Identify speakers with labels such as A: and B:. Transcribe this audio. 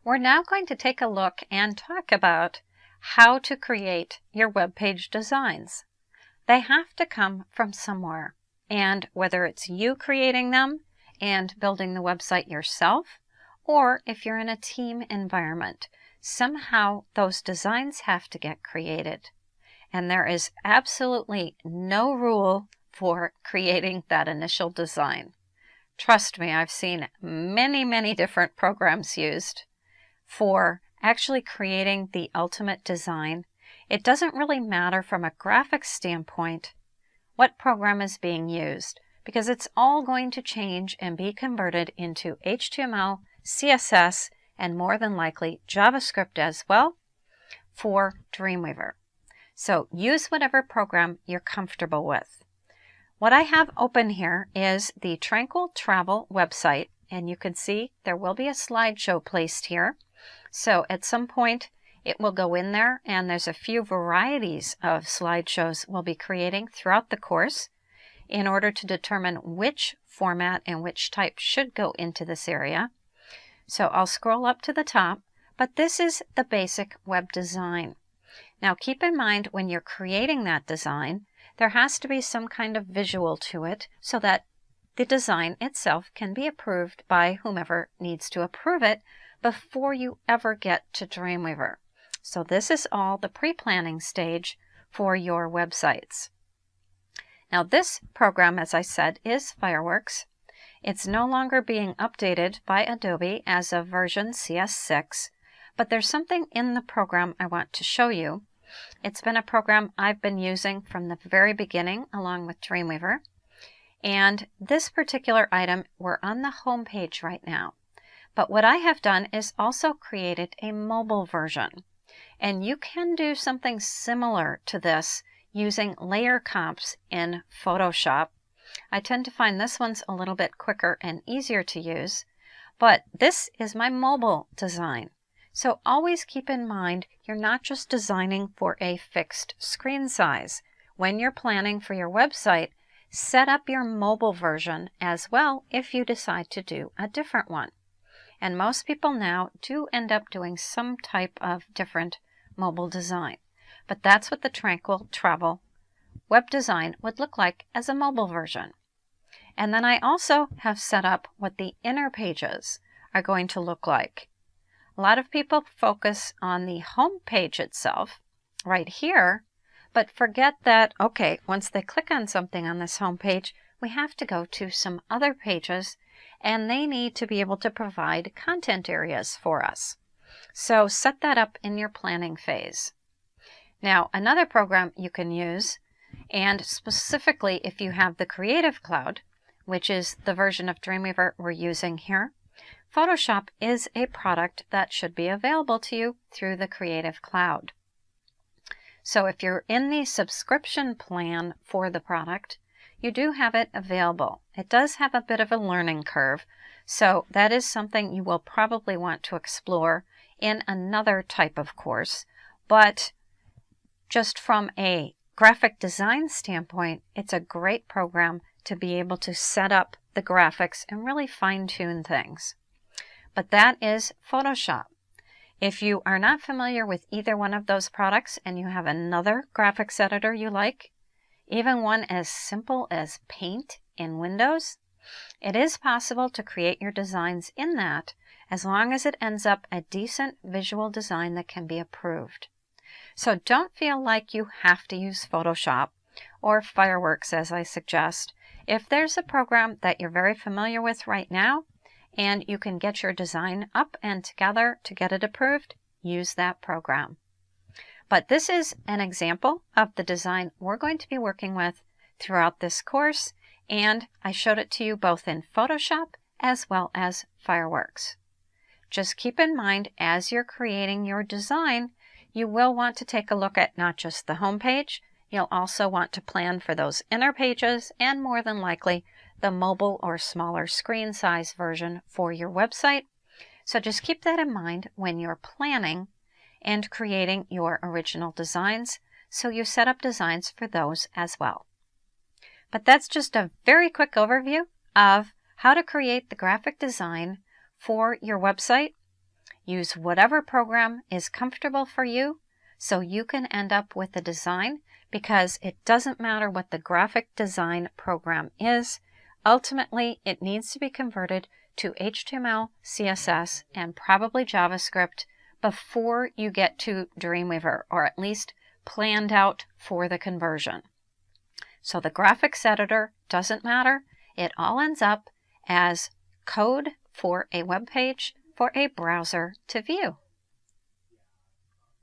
A: We're now going to take a look and talk about how to create your web page designs. They have to come from somewhere, and whether it's you creating them and building the website yourself, or if you're in a team environment, somehow those designs have to get created. And there is absolutely no rule for creating that initial design. Trust me, I've seen many different programs used for actually creating the ultimate design. It doesn't really matter from a graphics standpoint what program is being used, because it's all going to change and be converted into HTML, CSS, and more than likely JavaScript as well for Dreamweaver. So use whatever program you're comfortable with. What I have open here is the Tranquil Travel website, and you can see there will be a slideshow placed here. So at some point it will go in there, and there's a few varieties of slideshows we'll be creating throughout the course in order to determine which format and which type should go into this area. So I'll scroll up to the top, but this is the basic web design. Now keep in mind, when you're creating that design, there has to be some kind of visual to it so that the design itself can be approved by whomever needs to approve it before you ever get to Dreamweaver. So this is all the pre-planning stage for your websites. Now this program, as I said, is Fireworks. It's no longer being updated by Adobe as of version CS6, but there's something in the program I want to show you. It's been a program I've been using from the very beginning along with Dreamweaver. And this particular item, we're on the home page right now. But what I have done is also created a mobile version. And you can do something similar to this using layer comps in Photoshop. I tend to find this one's a little bit quicker and easier to use, but this is my mobile design. So always keep in mind, you're not just designing for a fixed screen size. When you're planning for your website, set up your mobile version as well if you decide to do a different one. And most people now do end up doing some type of different mobile design. But that's what the Tranquil Travel web design would look like as a mobile version. And then I also have set up what the inner pages are going to look like. A lot of people focus on the home page itself right here, but forget that, okay, once they click on something on this home page, we have to go to some other pages, and they need to be able to provide content areas for us. So set that up in your planning phase. Now, another program you can use, and specifically if you have the Creative Cloud, which is the version of Dreamweaver we're using here, Photoshop is a product that should be available to you through the Creative Cloud. So if you're in the subscription plan for the product, you do have it available. It does have a bit of a learning curve, so that is something you will probably want to explore in another type of course. But just from a graphic design standpoint, it's a great program to be able to set up the graphics and really fine-tune things. But that is Photoshop. If you are not familiar with either one of those products and you have another graphics editor you like, even one as simple as Paint in Windows, it is possible to create your designs in that as long as it ends up a decent visual design that can be approved. So don't feel like you have to use Photoshop or Fireworks as I suggest. If there's a program that you're very familiar with right now, and you can get your design up and together to get it approved, use that program. But this is an example of the design we're going to be working with throughout this course, and I showed it to you both in Photoshop as well as Fireworks. Just keep in mind, as you're creating your design, you will want to take a look at not just the home page, you'll also want to plan for those inner pages and more than likely the mobile or smaller screen size version for your website. So just keep that in mind when you're planning and creating your original designs, so you set up designs for those as well. But that's just a very quick overview of how to create the graphic design for your website Use whatever program is comfortable for you so you can end up with a design, because it doesn't matter what the graphic design program is. Ultimately, it needs to be converted to HTML, CSS, and probably JavaScript before you get to Dreamweaver, or at least planned out for the conversion. So the graphics editor doesn't matter. It all ends up as code for a web page for a browser to view.